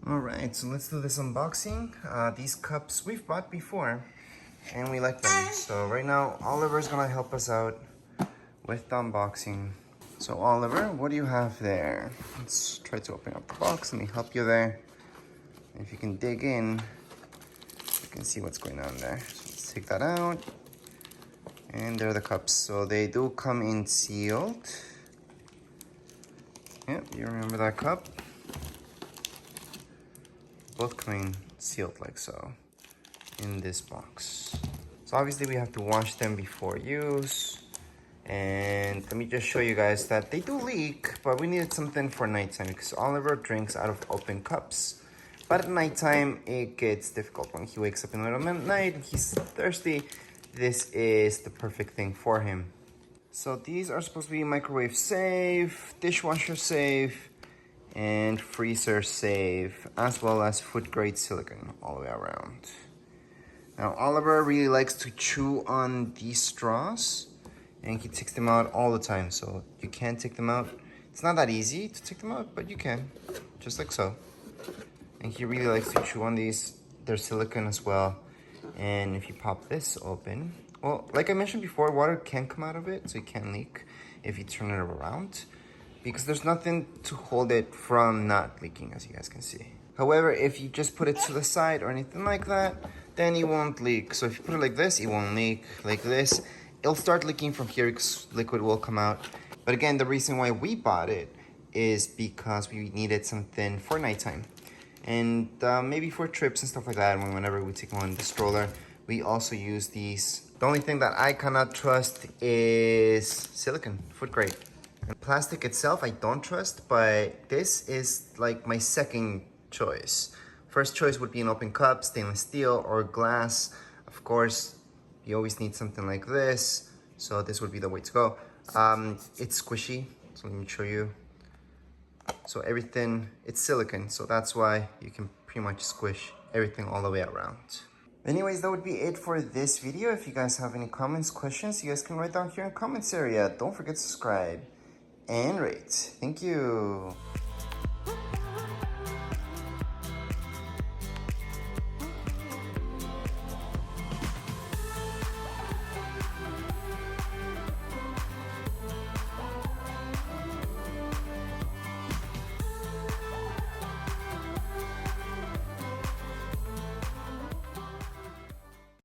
Alright, so let's do this unboxing. These cups we've bought before and we like them. So right now Oliver's gonna help us out with the unboxing. So Oliver, what do you have there? Let's try to open up the box. Let me help you there. If you can dig in, you can see what's going on there. So let's take that out. And there are the cups. So they do come in sealed. Yep, you remember that cup? Both come in sealed like so in this box. So obviously we have to wash them before use. And let me just show you guys that they do leak, but we needed something for nighttime because Oliver drinks out of open cups. But at nighttime, it gets difficult. When he wakes up in the middle of the night and he's thirsty, this is the perfect thing for him. So these are supposed to be microwave safe, dishwasher safe, and freezer safe, as well as food grade silicone all the way around. Now Oliver really likes to chew on these straws and he takes them out all the time, so you can take them out. It's not that easy to take them out, but you can, just like so. And he really likes to chew on these. They're silicone as well. And if you pop this open, well, like I mentioned before, water can come out of it, so it can leak if you turn it around, because there's nothing to hold it from not leaking, as you guys can see. However, if you just put it to the side or anything like that, then it won't leak. So if you put it like this, it won't leak. Like this, it'll start leaking from here because liquid will come out. But again, the reason why we bought it is because we needed something for nighttime. And maybe for trips and stuff like that, whenever we take them on the stroller, we also use these. The only thing that I cannot trust is silicone, food grade. And plastic itself, I don't trust, but this is like my second choice. First choice would be an open cup, stainless steel, or glass. Of course, you always need something like this, so this would be the way to go. It's squishy, so let me show you. So everything, it's silicone, so that's why you can pretty much squish everything all the way around. Anyways, that would be it for this video. If you guys have any comments, questions, you guys can write down here in the comments area. Don't forget to subscribe and rate. Thank you.